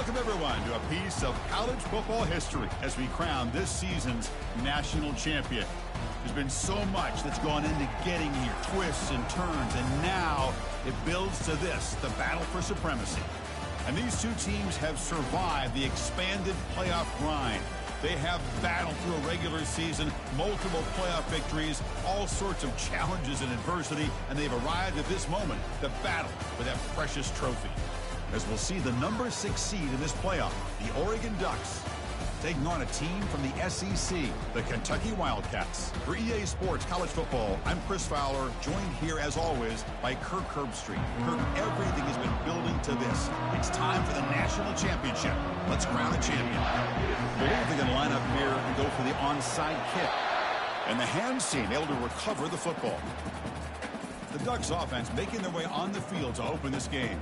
Welcome, everyone, to a piece of college football history as we crown this season's national champion. There's been so much that's gone into getting here, twists and turns, and now it builds to this, the battle for supremacy. And these two teams have survived the expanded playoff grind. They have battled through a regular season, multiple playoff victories, all sorts of challenges and adversity, and they've arrived at this moment, the battle for that precious trophy. As we'll see the number 6 seed in this playoff, the Oregon Ducks, taking on a team from the SEC, the Kentucky Wildcats. For EA Sports College Football, I'm Chris Fowler, joined here as always by Kirk Herbstreit. Kirk, everything has been building to this. It's time for the national championship. Let's crown a champion. I believe they're going to line up here and go for the onside kick. And the hands team able to recover the football. The Ducks offense making their way on the field to open this game.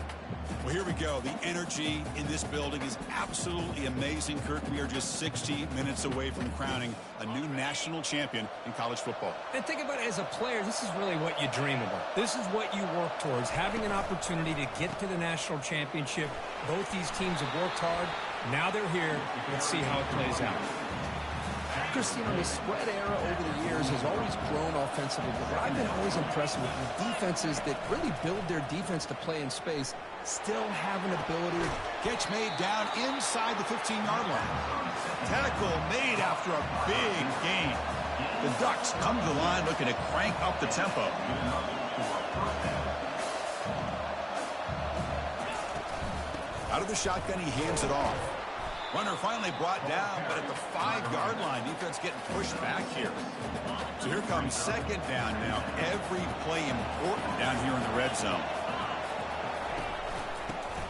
Well, here we go. The energy in this building is absolutely amazing, Kirk. We are just 60 minutes away from crowning a new national champion in college football. And think about it, as a player, this is really what you dream about. This is what you work towards, having an opportunity to get to the national championship. Both these teams have worked hard. Now they're here. Let's see how it plays out. Chris, you know, the spread era over the years has always grown offensively, but what I've been always impressed with the defenses that really build their defense to play in space still have an ability. Catch made down inside the 15-yard line. Tackle made after a big gain. The Ducks come to the line looking to crank up the tempo. Out of the shotgun, he hands it off. Runner finally brought down, but at the 5-yard line, defense getting pushed back here. So here comes second down now. Every play important down here in the red zone.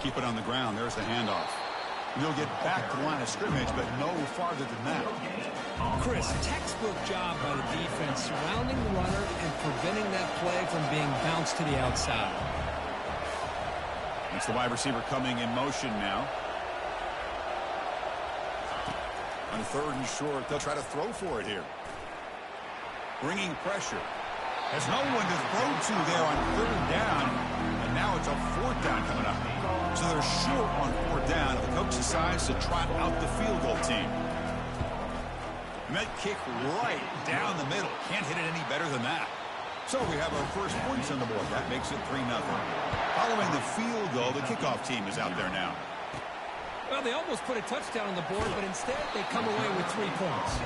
Keep it on the ground. There's the handoff. You'll get back to the line of scrimmage, but no farther than that. Chris, textbook job by the defense, surrounding the runner and preventing that play from being bounced to the outside. It's the wide receiver coming in motion now. On 3rd and short, they'll try to throw for it here. Bringing pressure. There's no one to throw to there on 3rd down. And now it's a 4th down coming up. So they're short on 4th down. The coach decides to trot out the field goal team. And that kick right down the middle. Can't hit it any better than that. So we have our first points on the board. That makes it 3-0. Following the field goal, the kickoff team is out there now. Well, they almost put a touchdown on the board, but instead they come away with 3 points.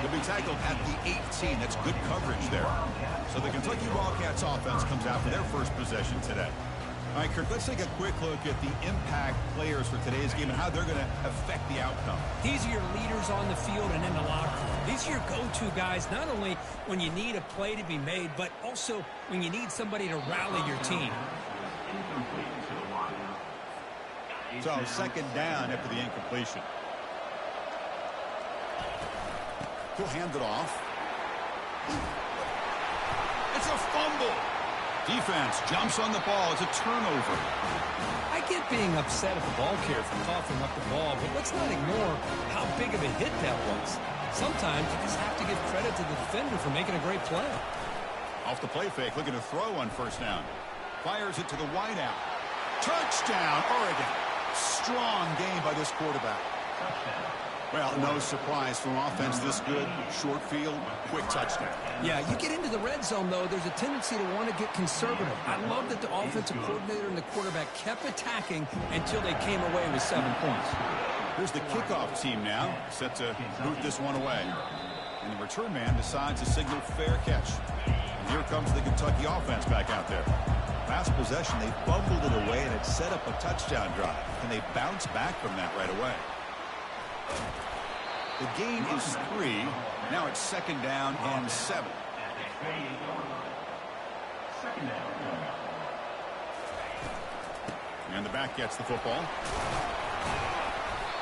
They'll be tackled at the 18. That's good coverage there. So the Kentucky Wildcats offense comes out for their first possession today. All right, Kirk, let's take a quick look at the impact players for today's game and how they're going to affect the outcome. These are your leaders on the field and in the locker room. These are your go-to guys, not only when you need a play to be made, but also when you need somebody to rally your team. So second down after the incompletion. He'll hand it off. It's a fumble. Defense jumps on the ball. It's a turnover. I get being upset at the ball carrier for coughing up the ball, but let's not ignore how big of a hit that was. Sometimes you just have to give credit to the defender for making a great play. Off the play fake, looking to throw on 1st down. Fires it to the wideout. Touchdown, Oregon. Strong game by this quarterback. Well, no surprise from offense this good. Short field, quick touchdown. Yeah, you get into the red zone, though, there's a tendency to want to get conservative. I love that the offensive coordinator and the quarterback kept attacking until they came away with 7 points. Here's the kickoff team now, set to boot this one away. And the return man decides to signal fair catch. And here comes the Kentucky offense back out there. Last possession, they fumbled it away, and it set up a touchdown drive. And they bounce back from that right away. The gain is 3. Now it's 2nd down and 7. And the back gets the football.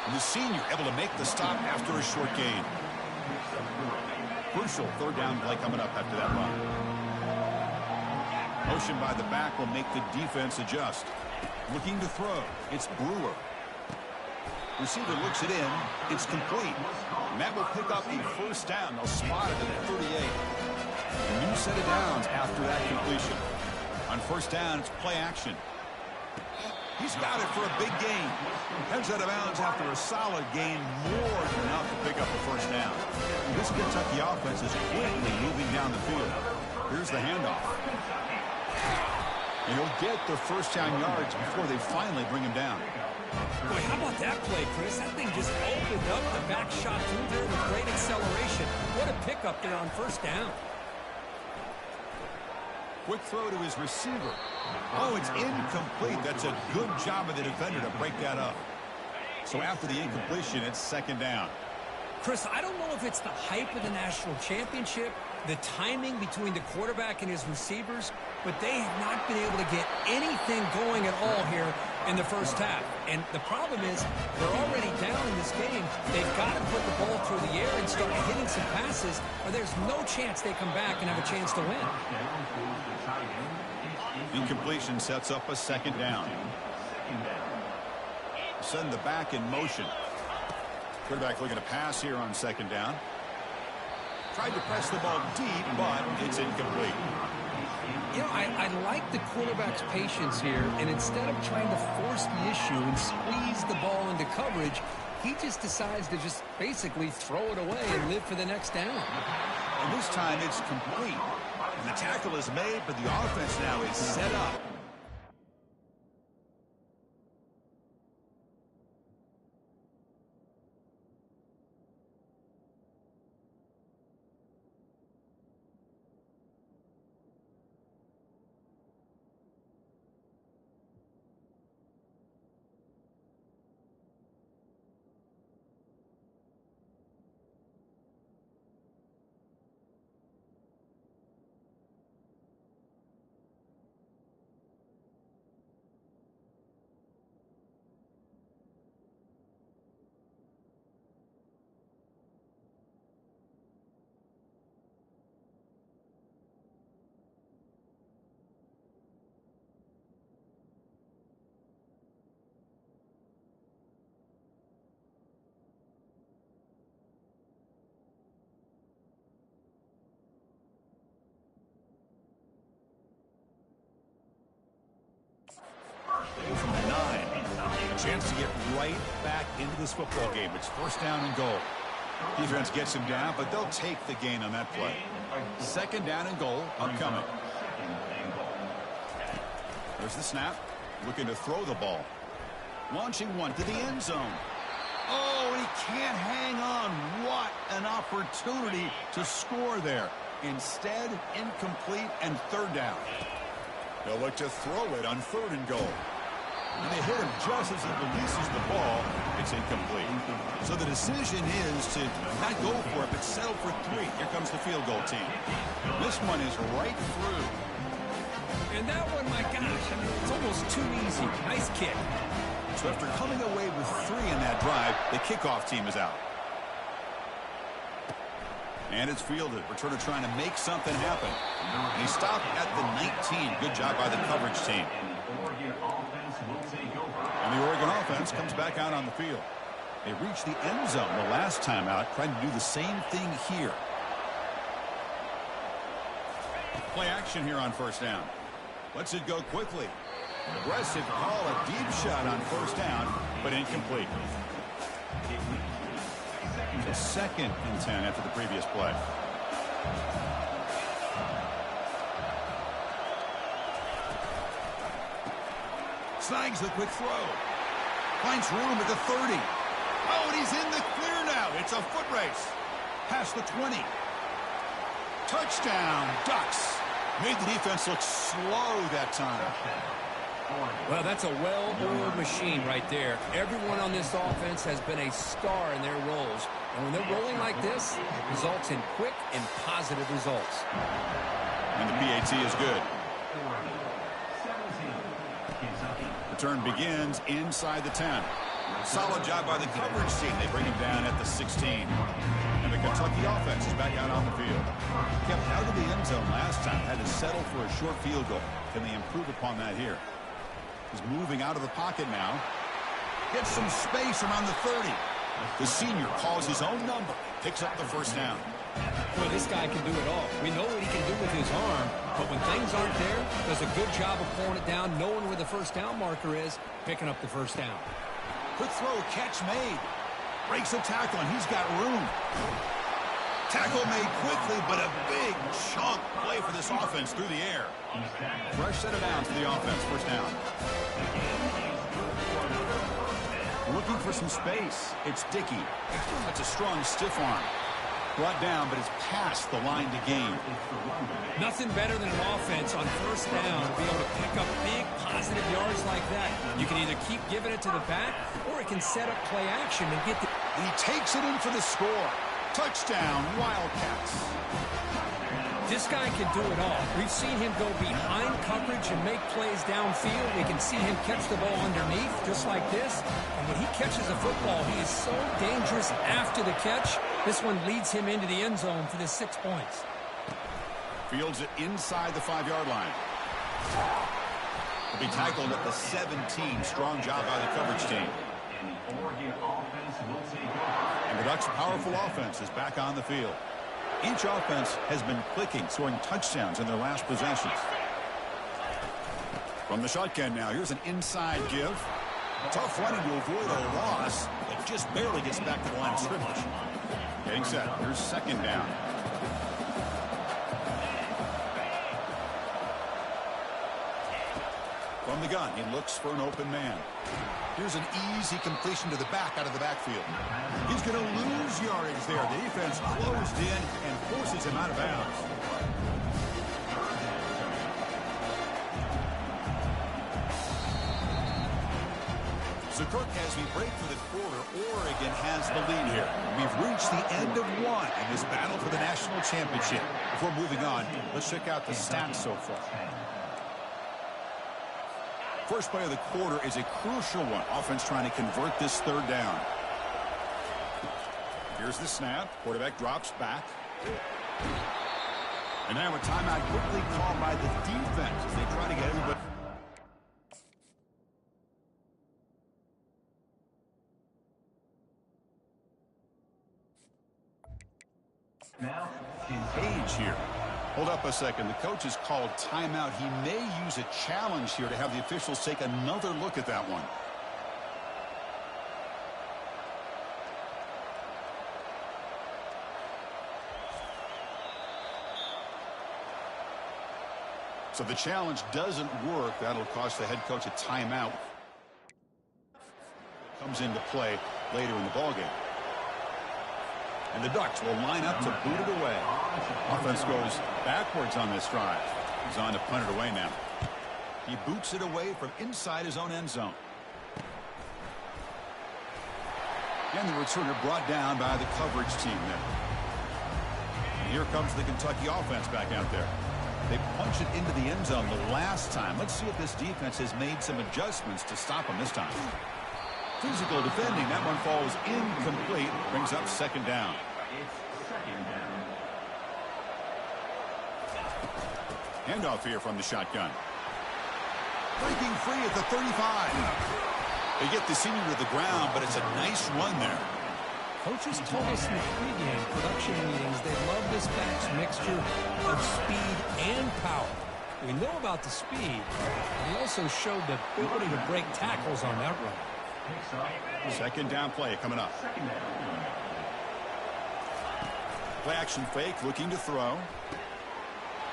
And the senior able to make the stop after a short gain. Crucial 3rd down play coming up after that run. Motion by the back will make the defense adjust. Looking to throw. It's Brewer. Receiver looks it in. It's complete. And that will pick up a 1st down. They'll spot it at the 38. A new set of downs after that completion. On 1st down, it's play action. He's got it for a big gain. Heads out of bounds after a solid gain, more than enough to pick up a first down. This Kentucky offense is quickly moving down the field. Here's the handoff. And he'll get the first down yards before they finally bring him down. Boy, how about that play, Chris? That thing just opened up the back shot through there with great acceleration. What a pickup there on first down. Quick throw to his receiver. Oh, it's incomplete. That's a good job of the defender to break that up. So after the incompletion, it's second down. Chris, I don't know if it's the hype of the national championship, the timing between the quarterback and his receivers, but they have not been able to get anything going at all here in the first half. And the problem is they're already down in this game. They've got to put the ball through the air and start hitting some passes, or there's no chance they come back and have a chance to win. Incompletion sets up a second down. Send the back in motion. Quarterback looking to pass here on second down. Tried to press the ball deep, but it's incomplete. You know, I like the quarterback's patience here, and instead of trying to force the issue and squeeze the ball into coverage, he just decides to just basically throw it away and live for the next down. And this time it's complete. And the tackle is made, but the offense now is set up. From the 9. A chance to get right back into this football game. It's first down and goal. Defense gets him down, but they'll take the gain on that play. Second down and goal upcoming. There's the snap. Looking to throw the ball. Launching one to the end zone. Oh, he can't hang on. What an opportunity to score there. Instead, incomplete and third down. They'll look to throw it on third and goal. And they hit him just as he releases the ball. It's incomplete. So the decision is to not go for it, but settle for 3. Here comes the field goal team. This one is right through. And that one, my gosh, I mean, it's almost too easy. Nice kick. So after coming away with 3 in that drive, the kickoff team is out. And it's fielded. Returner trying to make something happen. And he stopped at the 19. Good job by the coverage team. And the Oregon offense comes back out on the field. They reached the end zone the last time out, trying to do the same thing here. Play action here on first down. Lets it go quickly. Aggressive call, a deep shot on first down, but incomplete. It's second and 10 after the previous play. Snags the quick throw. Finds room at the 30. Oh, and he's in the clear now. It's a foot race. Past the 20. Touchdown, Ducks. Made the defense look slow that time. Well, that's a well-oiled machine right there. Everyone on this offense has been a star in their roles. And when they're rolling like this, it results in quick and positive results. And the PAT is good. Return begins inside the 10. Solid job by the coverage team. They bring him down at the 16. And the Kentucky offense is back out on the field. Kept out of the end zone last time. Had to settle for a short field goal. Can they improve upon that here? He's moving out of the pocket now. Gets some space around the 30. The senior calls his own number. Picks up the first down. Boy, this guy can do it all. We know what he can do with his arm, but when things aren't there, does a good job of pulling it down, knowing where the first down marker is, picking up the first down. Quick throw, catch made. Breaks a tackle, and he's got room. Tackle made quickly, but a big chunk play for this offense through the air. Fresh set of downs for the offense, first down. Looking for some space. It's Dickey. That's a strong stiff arm. Brought down, but it's past the line to gain. Nothing better than an offense on first down to be able to pick up big positive yards like that. You can either keep giving it to the back, or it can set up play action and get the... And he takes it in for the score. Touchdown, Wildcats. This guy can do it all. We've seen him go behind coverage and make plays downfield. We can see him catch the ball underneath, just like this. And when he catches a football, he is so dangerous after the catch. This one leads him into the end zone for the 6 points. Fields it inside the 5-yard line. Will be tackled at the 17. Strong job by the coverage team. And the Ducks' powerful offense is back on the field. Each offense has been clicking, scoring touchdowns in their last possessions. From the shotgun now, here's an inside give. Tough running to avoid a loss, but just barely gets back to the line of scrimmage. Getting set. Here's second down. From the gun, he looks for an open man. Here's an easy completion to the back out of the backfield. He's going to lose yardage there. The defense closed in and forces him out of bounds. So Kirk, as we break for the quarter, Oregon has the lead here. We've reached the end of one in this battle for the national championship. Before moving on, let's check out the stats so far. First play of the quarter is a crucial one. Offense trying to convert this third down. Here's the snap. Quarterback drops back. And now a timeout quickly called by the defense as they try to get everybody. Now, Page here. Hold up a second. The coach has called timeout. He may use a challenge here to have the officials take another look at that one. So the challenge doesn't work. That'll cost the head coach a timeout. Comes into play later in the ballgame. And the Ducks will line up to boot it away. Offense goes backwards on this drive. He's on to punt it away now. He boots it away from inside his own end zone. And the returner brought down by the coverage team there. And here comes the Kentucky offense back out there. They punch it into the end zone the last time. Let's see if this defense has made some adjustments to stop them this time. Physical defending. That one falls incomplete. Brings up second down. Handoff here from the shotgun. Breaking free at the 35. They get the senior to the ground, but it's a nice run there. Coaches told us in the pregame production meetings they love this back's mixture of speed and power. We know about the speed, but he also showed the ability to break tackles on that run. Second down play coming up. Play action fake, looking to throw.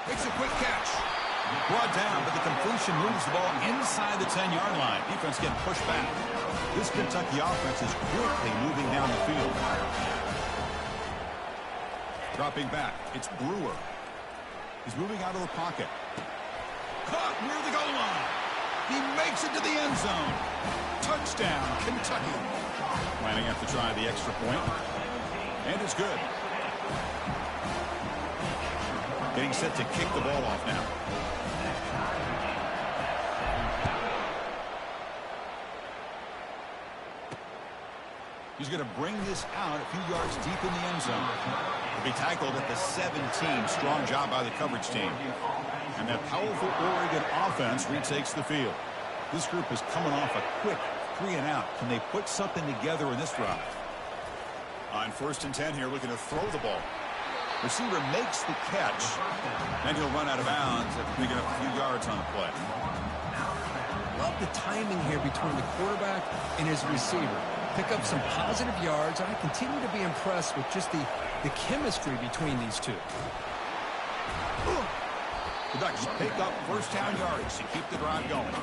Makes a quick catch. Brought down, but the completion moves the ball inside the 10-yard line. Defense getting pushed back. This Kentucky offense is quickly moving down the field. Dropping back, it's Brewer. He's moving out of the pocket. Caught near the goal line. He makes it to the end zone. Touchdown, Kentucky. Lining up to try the extra point. And it's good. Getting set to kick the ball off now. He's going to bring this out a few yards deep in the end zone. He'll be tackled at the 17. Strong job by the coverage team. And that powerful Oregon offense retakes the field. This group is coming off a quick 3-and-out. Can they put something together in this drive? On 1st and 10 here, looking to throw the ball. Receiver makes the catch, and he'll run out of bounds after picking up a few yards on the play. Love the timing here between the quarterback and his receiver. Pick up some positive yards. I continue to be impressed with just the chemistry between these two. The Ducks pick up first down yardage to keep the drive going.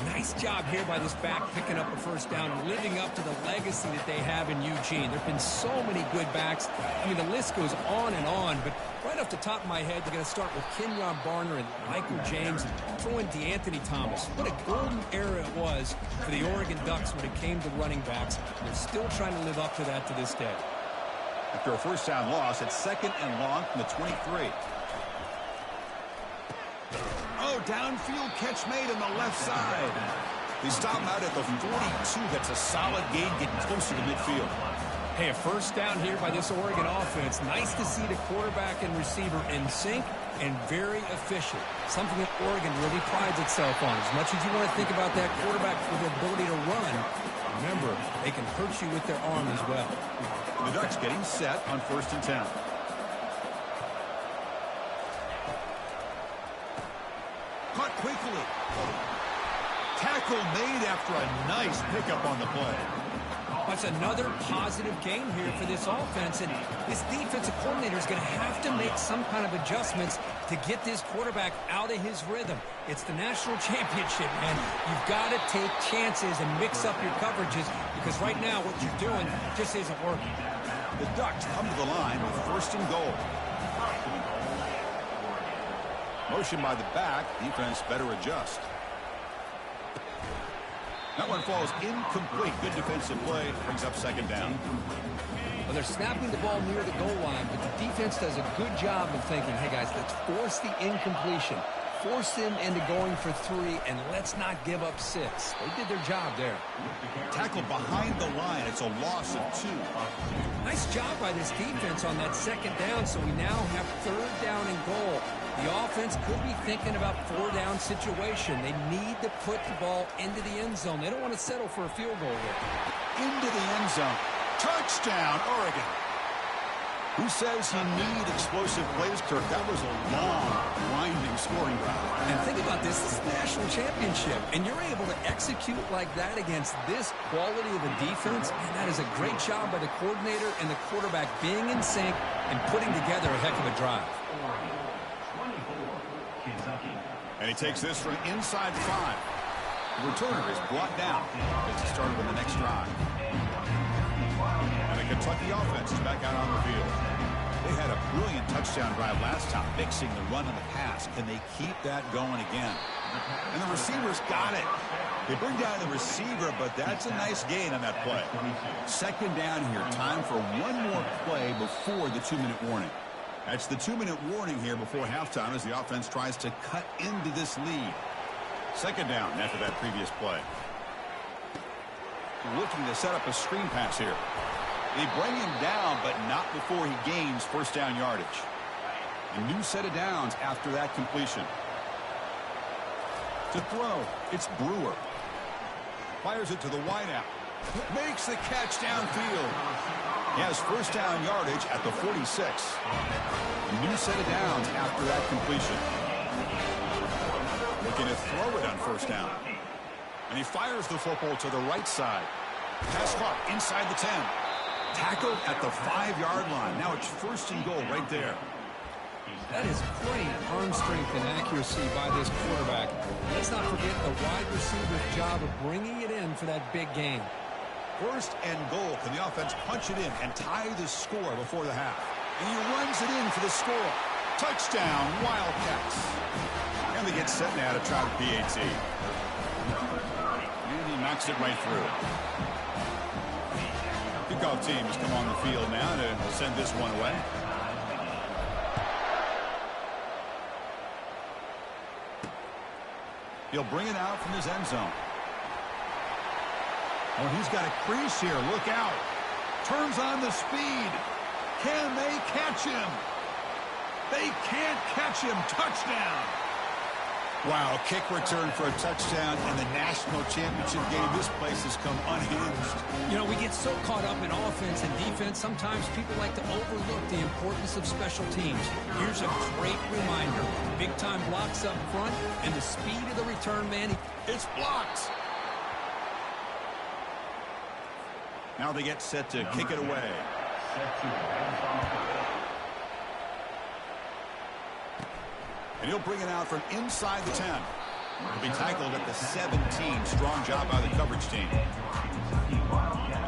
Nice job here by this back picking up a first down, living up to the legacy that they have in Eugene. There have been so many good backs. I mean, the list goes on and on, but right off the top of my head, you're going to start with Kenyon Barner and Michael James, and throw in DeAnthony Thomas. What a golden era it was for the Oregon Ducks when it came to running backs. They're still trying to live up to that to this day. After a first down loss, it's 2nd and long from the 23. Oh, downfield catch made on the left side. They stop him out at the 42. That's a solid gain, getting closer to midfield. Hey, a first down here by this Oregon offense. Nice to see the quarterback and receiver in sync and very efficient. Something that Oregon really prides itself on. As much as you want to think about that quarterback for the ability to run, remember, they can hurt you with their arm as well. The Ducks getting set on 1st and 10. Caught quickly. Tackle made after a nice pickup on the play. That's another positive game here for this offense, and this defensive coordinator is going to have to make some kind of adjustments to get this quarterback out of his rhythm. It's the national championship, man. You've got to take chances and mix up your coverages, because right now what you're doing just isn't working. The Ducks come to the line with 1st and goal. Motion by the back. Defense better adjust. That one falls incomplete. Good defensive play. Brings up 2nd down. Well, they're snapping the ball near the goal line, but the defense does a good job of thinking, hey, guys, let's force the incompletion. Force them into going for 3, and let's not give up 6. They did their job there. Tackled behind the line. It's a loss of 2. Nice job by this defense on that 2nd down, so we now have 3rd down and goal. The offense could be thinking about 4-down situation. They need to put the ball into the end zone. They don't want to settle for a field goal here. Into the end zone. Touchdown, Oregon. Who says you need explosive plays, Kirk? That was a long, winding scoring drive. And think about this. This is the national championship, and you're able to execute like that against this quality of a defense, and that is a great job by the coordinator and the quarterback being in sync and putting together a heck of a drive. And he takes this from inside 5. The returner is brought down. Gets it started with the next drive. And the Kentucky offense is back out on the field. They had a brilliant touchdown drive last time, mixing the run and the pass. Can they keep that going again? And the receivers got it. They bring down the receiver, but that's a nice gain on that play. 2nd down here. Time for one more play before the 2-minute warning. That's the 2-minute warning here before halftime as the offense tries to cut into this lead. 2nd down after that previous play. Looking to set up a screen pass here. They bring him down, but not before he gains 1st down yardage. A new set of downs after that completion. To throw, it's Brewer. Fires it to the wideout. Makes the catch downfield. He has 1st down yardage at the 46. A new set of downs after that completion. Looking to throw it on 1st down. And he fires the football to the right side. Pass caught inside the 10. Tackled at the 5-yard line. Now it's 1st and goal right there. That is great arm strength and accuracy by this quarterback. Let's not forget the wide receiver's job of bringing it in for that big game. 1st and goal. Can the offense punch it in and tie the score before the half? And he runs it in for the score. Touchdown, Wildcats. And they get set now to try the PAT. And he knocks it right through. Kickoff team has come on the field now to send this one away. He'll bring it out from his end zone. Oh, he's got a crease here. Look out. Turns on the speed. Can they catch him? They can't catch him. Touchdown. Wow, kick return for a touchdown in the national championship game. This place has come unhinged. You know, we get so caught up in offense and defense, sometimes people like to overlook the importance of special teams. Here's a great reminder. Big-time blocks up front, and the speed of the return man. It's blocked. Now they get set to kick it away. And he'll bring it out from inside the 10. He'll be tackled at the 17. Strong job by the coverage team.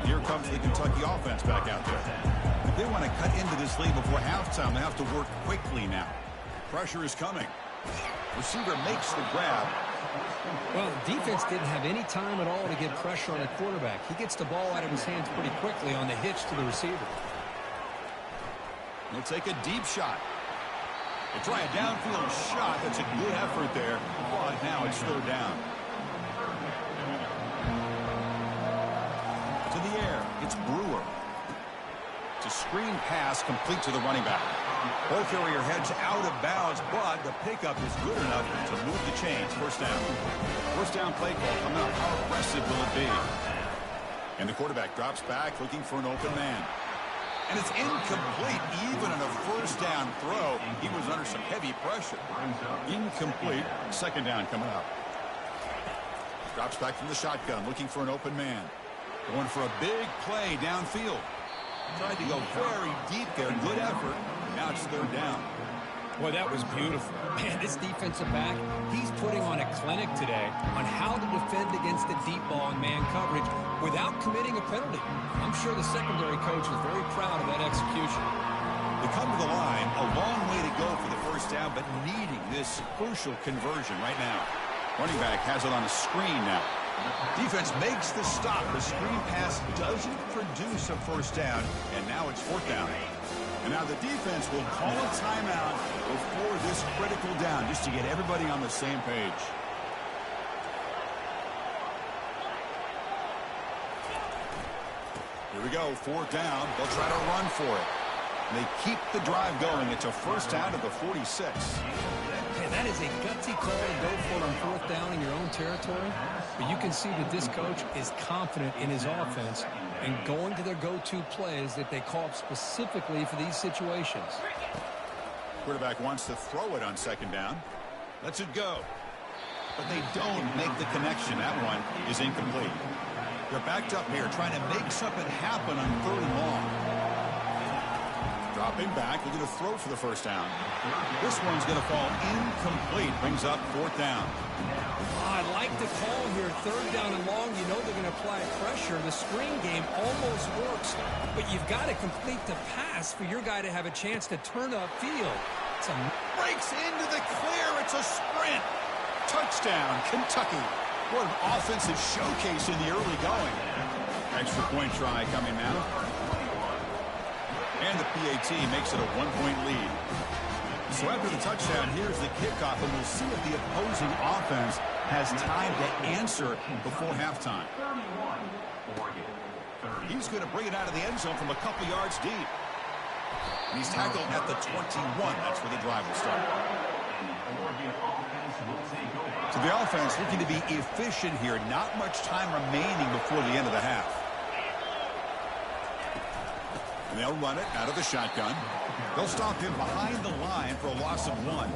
Here comes the Kentucky offense back out there. If they want to cut into this lead before halftime, they have to work quickly now. Pressure is coming. Receiver makes the grab. Well, the defense didn't have any time at all to get pressure on the quarterback. He gets the ball out of his hands pretty quickly on the hitch to the receiver. He'll take a deep shot. They try a downfield shot. That's a good effort there. But now it's third down. To the air. It's Brewer. It's a screen pass complete to the running back. Ball carrier heads out of bounds, but the pickup is good enough to move the chains. First down. First down play call coming up. How aggressive will it be? And the quarterback drops back looking for an open man. And it's incomplete. Even on a first down throw, he was under some heavy pressure. Incomplete. Second down coming up. Drops back from the shotgun, looking for an open man. Going for a big play downfield. Tried to go very deep there. Good effort. Now it's third down. Boy, that was beautiful. Man, this defensive back, he's putting on a clinic today on how to defend against the deep ball and man coverage without committing a penalty. I'm sure the secondary coach is very proud of that execution. They come to the line, a long way to go for the first down, but needing this crucial conversion right now. Running back has it on a screen now. Defense makes the stop. The screen pass doesn't produce a first down, and now it's fourth down. And now the defense will call a timeout before this critical down, just to get everybody on the same page. Here we go, fourth down. They'll try to run for it. They keep the drive going. It's a first down at the 46. Man, that is a gutsy call to go for it on fourth down in your own territory. But you can see that this coach is confident in his offense and going to their go-to plays that they call up specifically for these situations. Quarterback wants to throw it on second down. Lets it go. But they don't make the connection. That one is incomplete. They're backed up here trying to make something happen on third and long. Dropping back, looking to throw for the first down. This one's going to fall incomplete. Brings up fourth down. I like the call here. Third down and long. You know they're going to apply pressure. The screen game almost works, but you've got to complete the pass for your guy to have a chance to turn upfield. Breaks into the clear. It's a sprint. Touchdown, Kentucky. What an offensive showcase in the early going. Extra point try coming now. And the PAT makes it a one-point lead. So after the touchdown, here's the kickoff, and we'll see if the opposing offense has time to answer before halftime. He's going to bring it out of the end zone from a couple yards deep. And he's tackled at the 21. That's where the drive will start. So the offense looking to be efficient here. Not much time remaining before the end of the half. And they'll run it out of the shotgun. They'll stop him behind the line for a loss of 1.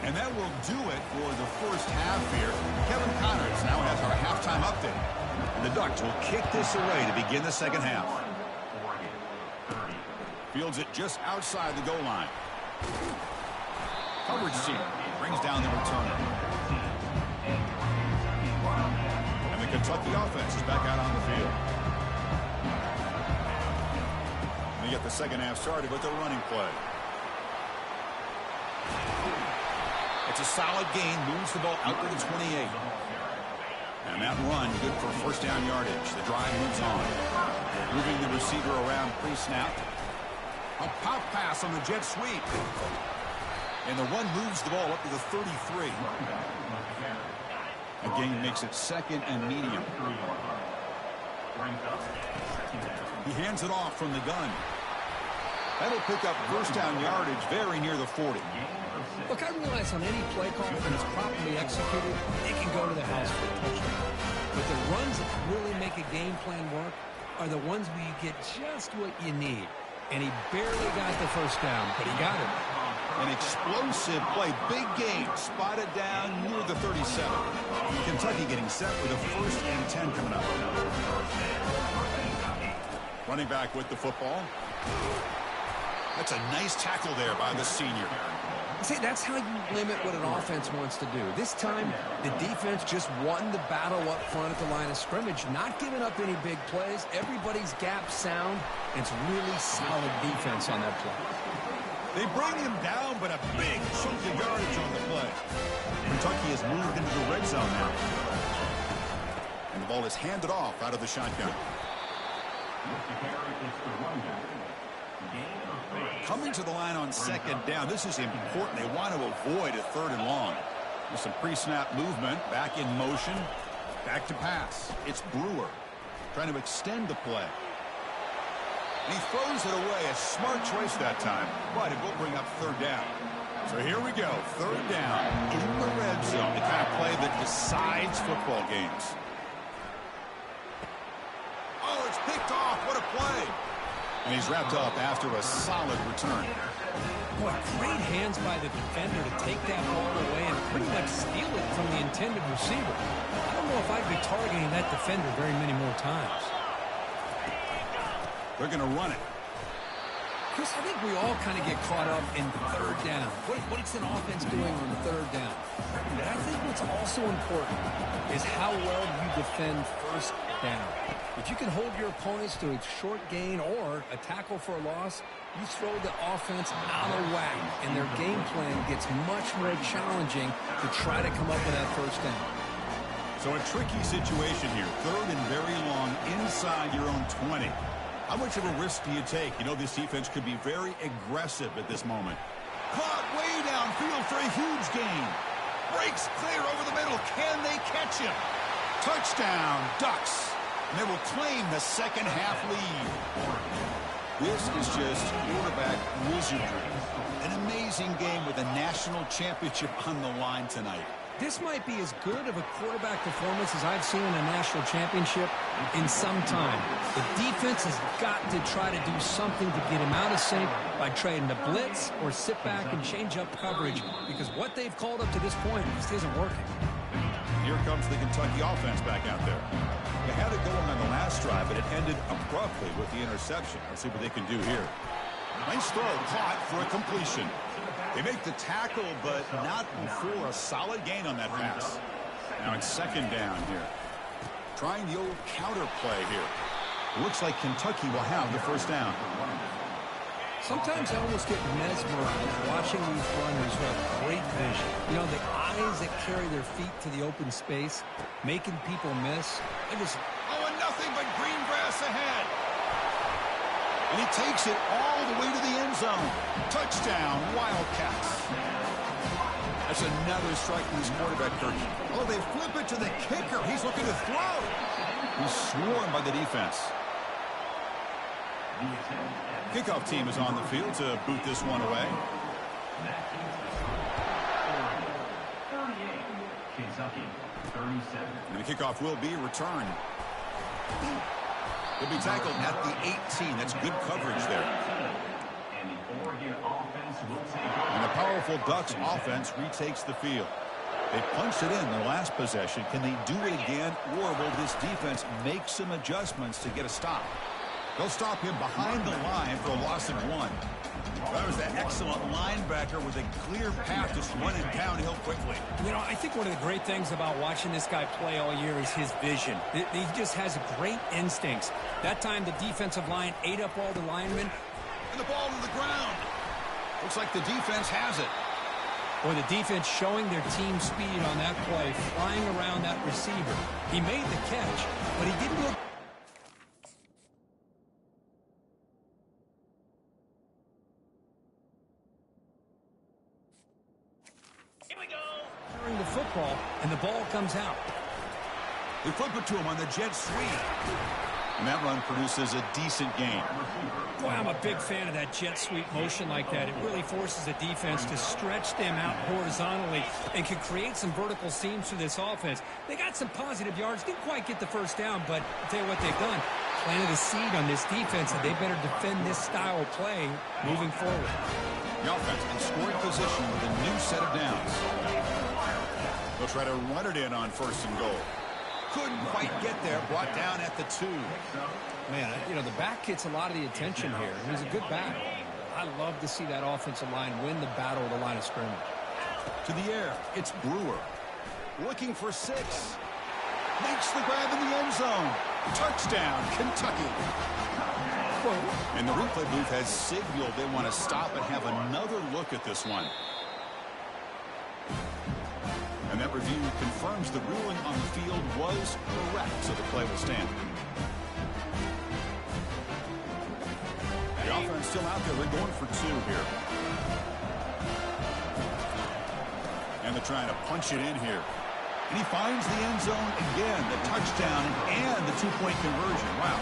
And that will do it for the first half here. Kevin Connors now has our halftime update. And the Ducks will kick this away to begin the second half. Fields it just outside the goal line. Coverage team brings down the returner. And the Kentucky offense is back out on the field. They get the second half started with a running play. It's a solid gain, moves the ball out to the 28. And that run, good for first down yardage. The drive moves on. Moving the receiver around pre-snap. A pop pass on the jet sweep. And the run moves the ball up to the 33. The gain makes it second and medium. He hands it off from the gun. That'll pick up first down yardage very near the 40. Look, I realize on any play call, when it's properly executed, it can go to the house for a touchdown. But the runs that really make a game plan work are the ones where you get just what you need. And he barely got the first down, but he got it. An explosive play, big game, spotted down near the 37. Kentucky getting set for the 1st and 10 coming up. Running back with the football. That's a nice tackle there by the senior. See, that's how you limit what an offense wants to do. This time, the defense just won the battle up front at the line of scrimmage, not giving up any big plays. Everybody's gap sound. It's really solid defense on that play. They bring him down, but a big chunk of yardage on the play. Kentucky has moved into the red zone now. And the ball is handed off out of the shotgun. Coming to the line on 2nd down. This is important. They want to avoid a 3rd and long. There's some pre-snap movement. Back in motion. Back to pass. It's Brewer trying to extend the play. And he throws it away. A smart choice that time. But it will bring up 3rd down. So here we go. 3rd down in the red zone. The kind of play that decides football games. Oh, it's picked off. What a play. And he's wrapped up after a solid return. Boy, great hands by the defender to take that ball away and pretty much steal it from the intended receiver. I don't know if I'd be targeting that defender very many more times. They're going to run it. Chris, I think we all kind of get caught up in 3rd down. What's an offense doing on 3rd down? But I think what's also important is how well you defend 1st down. If you can hold your opponents to a short gain or a tackle for a loss, you throw the offense out of whack, and their game plan gets much more challenging to try to come up with that 1st down. So a tricky situation here. 3rd and very long inside your own 20. How much of a risk do you take? You know this defense could be very aggressive at this moment. Caught way downfield for a huge gain. Breaks clear over the middle. Can they catch him? Touchdown, Ducks. And they will claim the 2nd half lead. This is just quarterback wizardry. An amazing game with a national championship on the line tonight. This might be as good of a quarterback performance as I've seen in a national championship in some time. The defense has got to try to do something to get him out of sync by trading the blitz or sit back and change up coverage, because what they've called up to this point just isn't working. Here comes the Kentucky offense back out there. They had it going on the last drive, but it ended abruptly with the interception. Let's see what they can do here. Nice throw, caught for a completion. They make the tackle, but not before a solid gain on that pass. Now it's 2nd down here. Trying the old counter play here. It looks like Kentucky will have the 1st down. Sometimes I almost get mesmerized watching these runners who have great vision. You know, the eyes that carry their feet to the open space, making people miss. Oh, and nothing but green grass ahead. And he takes it all the way to the end zone. Touchdown, Wildcats. That's another strike from his quarterback, Kirk. Oh, they flip it to the kicker. He's looking to throw. He's swarmed by the defense. Kickoff team is on the field to boot this one away. And the kickoff will be returned. He'll be tackled at the 18. That's good coverage there. And the powerful Ducks offense retakes the field. They punched it in the last possession. Can they do it again, or will this defense make some adjustments to get a stop? They'll stop him behind the line for a loss of 1. That was an excellent linebacker with a clear path just running downhill quickly. You know, I think one of the great things about watching this guy play all year is his vision. He just has great instincts. That time the defensive line ate up all the linemen. And the ball to the ground. Looks like the defense has it. Or the defense showing their team speed on that play, flying around that receiver. He made the catch, but he didn't look... the football, and the ball comes out. They flip it to him on the jet sweep. And that run produces a decent gain. Boy, I'm a big fan of that jet sweep motion like that. It really forces the defense to stretch them out horizontally and can create some vertical seams through this offense. They got some positive yards, didn't quite get the first down, but I'll tell you what they've done. Planted a seed on this defense, and they better defend this style of play moving forward. The offense in scoring position with a new set of downs. They'll try to run it in on 1st and goal. Couldn't quite get there, brought down at the 2. Man, you know, the back gets a lot of the attention here. It was a good battle. I love to see that offensive line win the battle at the line of scrimmage. To the air, it's Brewer. Looking for 6. Makes the grab in the end zone. Touchdown, Kentucky. And the replay booth has signaled they want to stop and have another look at this one. And that review confirms the ruling on the field was correct, so the play will stand. The offense still out there. They're going for 2 here. And they're trying to punch it in here. And he finds the end zone again, the touchdown and the 2-point conversion. Wow.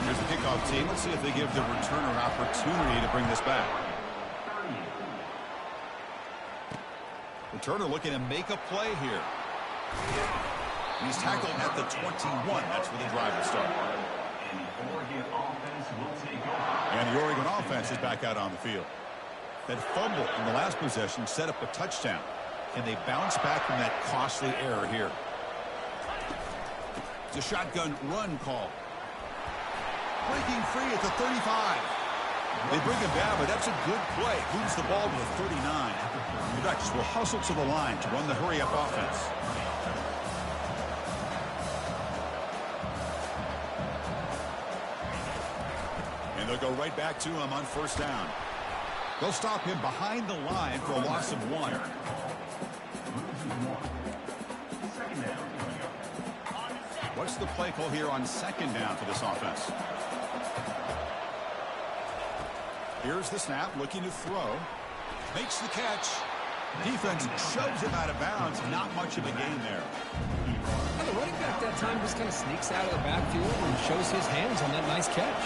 Here's the kickoff team. Let's see if they give the returner an opportunity to bring this back. Returner looking to make a play here. And he's tackled at the 21. That's where the drive will start. And the Oregon offense is back out on the field. That fumble in the last possession set up a touchdown. Can they bounce back from that costly error here? It's a shotgun run call. Breaking free at the 35. They bring him down, but that's a good play. Moves the ball to the 39. The Ducks will hustle to the line to run the hurry-up offense. And they'll go right back to him on 1st down. They'll stop him behind the line for a loss of 1. What's the play call here on 2nd down for this offense? Here's the snap, looking to throw. Makes the catch. Defense shoves him out of bounds. Not much of a gain there. Well, the running back that time just kind of sneaks out of the backfield and shows his hands on that nice catch.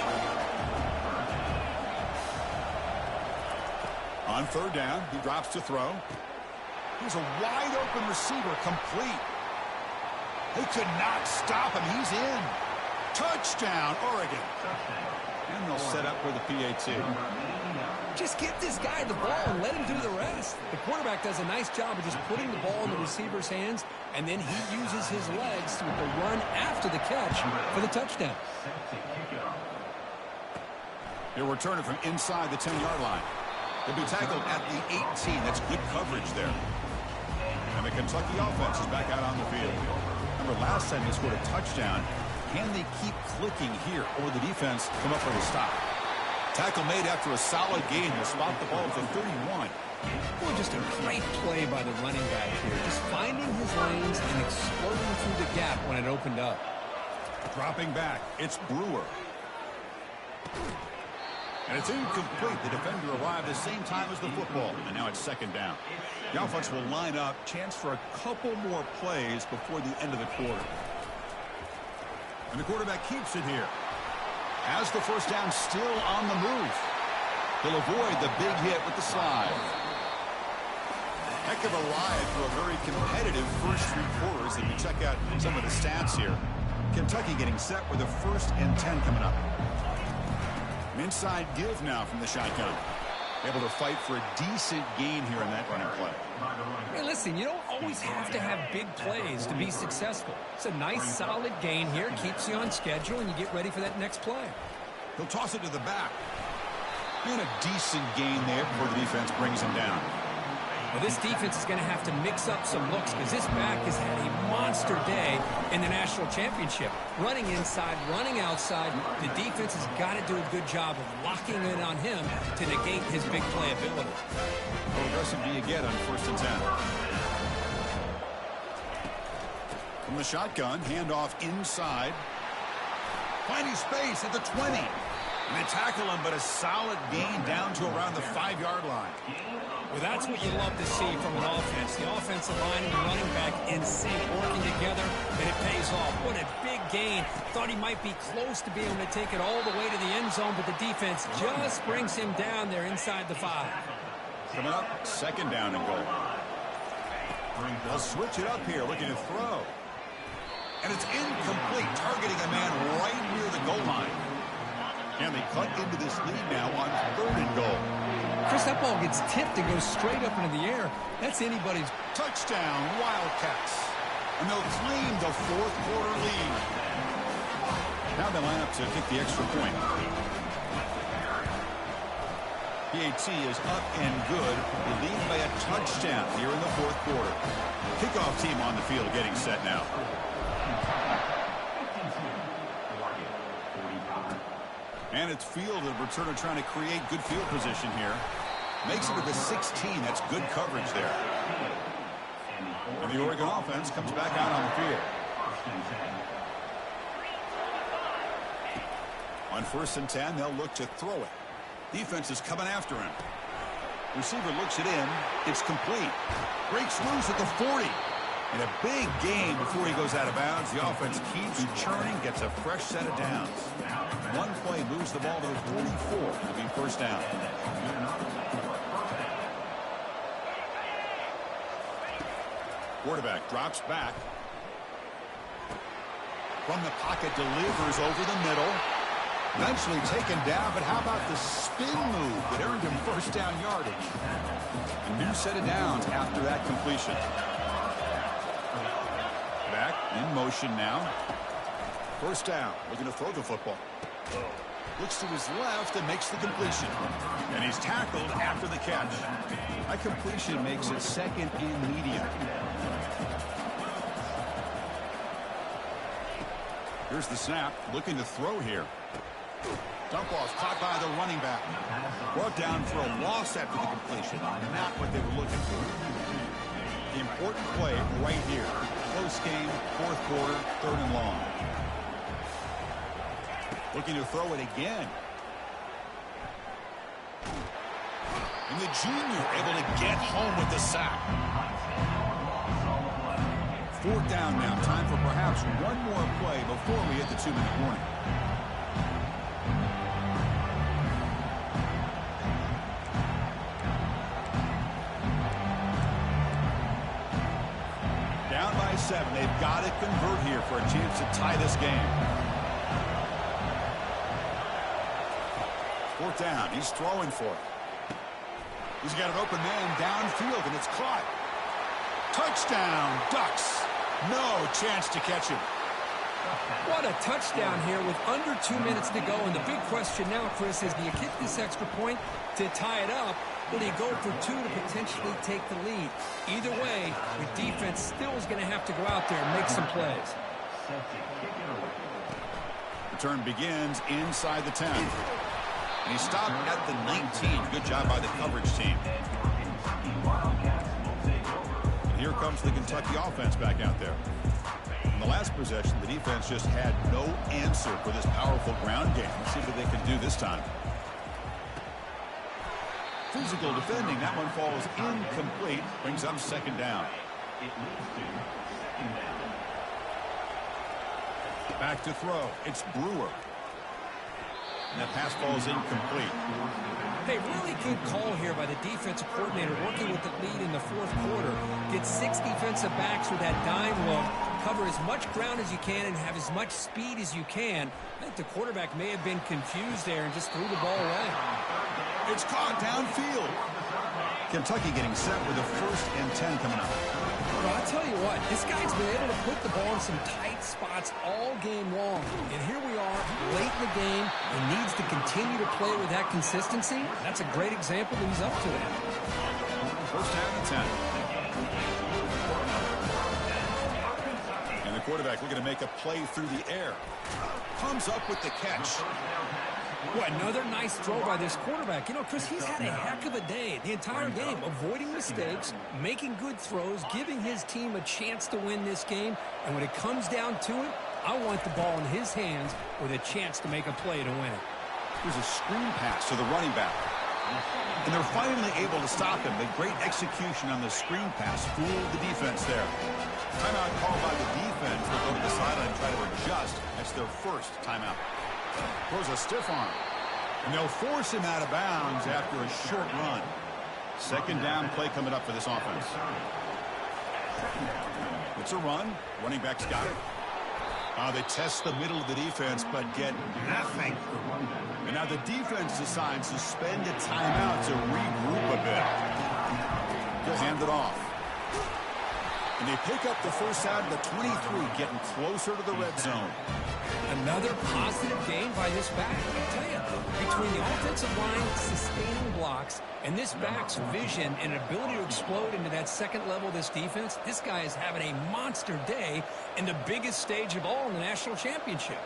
On 3rd down, he drops to throw. Here's a wide-open receiver, complete. They could not stop him. He's in. Touchdown, Oregon. And they'll set up for the PAT. Just get this guy the ball and let him do the rest. The quarterback does a nice job of just putting the ball in the receiver's hands, and then he uses his legs to run after the catch for the touchdown. He'll return it from inside the 10-yard line. He'll be tackled at the 18. That's good coverage there. And the Kentucky offense is back out on the field. Remember, last time they scored a touchdown. Can they keep clicking here, or will the defense come up with a stop? Tackle made after a solid gain. They'll spot the ball at the 31. Well, just a great play by the running back here. Just finding his lanes and exploding through the gap when it opened up. Dropping back, it's Brewer. And it's incomplete. The defender arrived at the same time as the football. And now it's 2nd down. The offense will line up. Chance for a couple more plays before the end of the quarter. And the quarterback keeps it here. Has the 1st down still on the move. He'll avoid the big hit with the slide. Heck of a ride for a very competitive first 3 quarters. If you check out some of the stats here. Kentucky getting set with a 1st and 10 coming up. An inside give now from the shotgun. Able to fight for a decent gain here in that running play. Hey, listen, you don't always have to have big plays to be successful. It's a nice, solid gain here. Keeps you on schedule, and you get ready for that next play. He'll toss it to the back. And a decent gain there before the defense brings him down. Well, this defense is going to have to mix up some looks because this back has had a monster day in the national championship. Running inside, running outside. The defense has got to do a good job of locking in on him to negate his big play ability. How aggressive do you get on 1st and 10? From the shotgun, handoff inside. Finding space at the 20. And they tackle him, but a solid gain down to around the 5-yard line. Well, that's what you love to see from an offense. The offensive line and the running back in sync, working together, and it pays off. What a big gain. Thought he might be close to being able to take it all the way to the end zone, but the defense just brings him down there inside the 5. Coming up, 2nd down and goal. They'll switch it up here, looking to throw. And it's incomplete, targeting a man right near the goal line. And they cut into this lead now on 3rd and goal. Chris, that ball gets tipped and goes straight up into the air. That's anybody's. Touchdown, Wildcats. And they'll claim the 4th quarter lead. Now they line up to kick the extra point. PAT is up and good. They lead by a touchdown here in the 4th quarter. Kickoff team on the field getting set now. And it's field, the returner trying to create good field position here. Makes it to the 16. That's good coverage there. And the Oregon offense comes back out on the field. On 1st and 10, they'll look to throw it. Defense is coming after him. Receiver looks it in. It's complete. Breaks loose at the 40. And a big gain before he goes out of bounds. The offense keeps churning, gets a fresh set of downs. One play moves the ball to the 44. It'll be 1st down. Quarterback drops back. From the pocket, delivers over the middle. Eventually taken down, but how about the spin move that earned him 1st down yardage? A new set of downs after that completion. Back in motion now. 1st down, looking to throw the football. Looks to his left and makes the completion. And he's tackled after the catch. That completion makes it 2nd and medium. Here's the snap, looking to throw here. Dump off caught by the running back. Brought down for a loss after the completion. Not what they were looking for. The important play right here. Close game, 4th quarter, 3rd and long. Looking to throw it again. And the junior able to get home with the sack. 4th down now. Time for perhaps one more play before we hit the 2-minute warning. Down by 7. They've got to convert here for a chance to tie this game. 4th down. He's throwing for it. He's got an open man downfield, and it's caught. Touchdown, Ducks. No chance to catch him. What a touchdown here with under 2 minutes to go. And the big question now, Chris, is do you kick this extra point to tie it up, or do you go for 2 to potentially take the lead? Either way, the defense still is going to have to go out there and make some plays. Return begins inside the 10. And he stopped at the 19. Good job by the coverage team. And here comes the Kentucky offense back out there. In the last possession, the defense just had no answer for this powerful ground game. Let's see what they can do this time. Physical defending. That one falls incomplete. Brings up 2nd down. Back to throw. It's Brewer. And that pass falls incomplete. Hey, really good call here by the defensive coordinator working with the lead in the 4th quarter. Get 6 defensive backs with that dime look. Cover as much ground as you can and have as much speed as you can. I think the quarterback may have been confused there and just threw the ball away. It's caught downfield. Kentucky getting set with a 1st and 10 coming up. Well, I'll tell you what, this guy's been able to put the ball in some tight spots all game long. And here we are, late in the game, and needs to continue to play with that consistency. That's a great example that he's up to that. 1st down and 10. And the quarterback looking to make a play through the air. Comes up with the catch. Boy, another nice throw by this quarterback. You know, Chris, he's had a heck of a day the entire game, avoiding mistakes, making good throws, giving his team a chance to win this game. And when it comes down to it, I want the ball in his hands with a chance to make a play to win it. Here's a screen pass to the running back. And they're finally able to stop him. The great execution on the screen pass fooled the defense there. Timeout called by the defense. They'll go to the sideline and try to adjust. That's their first timeout. Throws a stiff arm. And they'll force him out of bounds after a short run. Second down play coming up for this offense. It's a run. Running back's got it. They test the middle of the defense, but get nothing. And now the defense decides to spend a timeout to regroup a bit. They'll hand it off. And they pick up the first out of the 23, getting closer to the red zone. Another positive gain by this back. I tell you, between the offensive line sustaining blocks and this back's vision and ability to explode into that second level of this defense, this guy is having a monster day in the biggest stage of all in the national championship.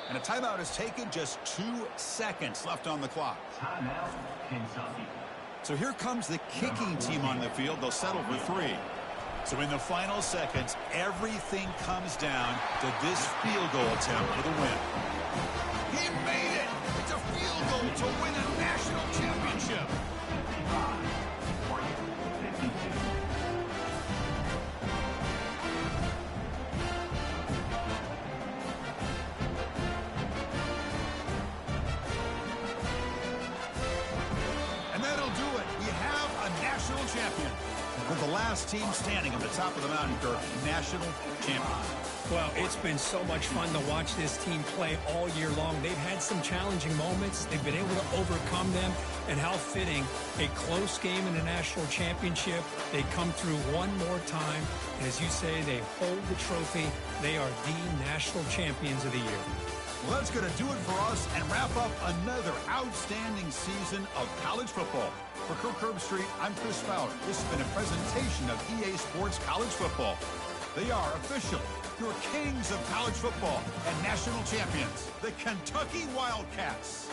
And a timeout is taken, just 2 seconds left on the clock. Timeout, Kentucky. So here comes the kicking team on the field. They'll settle for 3. So in the final seconds, everything comes down to this field goal attempt for the win. He made it! It's a field goal to win a national championship. Champion. With the last team standing at the top of the mountain for national champions. Well, it's been so much fun to watch this team play all year long. They've had some challenging moments. They've been able to overcome them. And how fitting, a close game in the national championship. They come through one more time. And as you say, they hold the trophy. They are the national champions of the year. Well, that's going to do it for us and wrap up another outstanding season of college football. For Kirk Herbstreit, I'm Chris Fowler. This has been a presentation of EA Sports College Football. They are officially your kings of college football and national champions, the Kentucky Wildcats.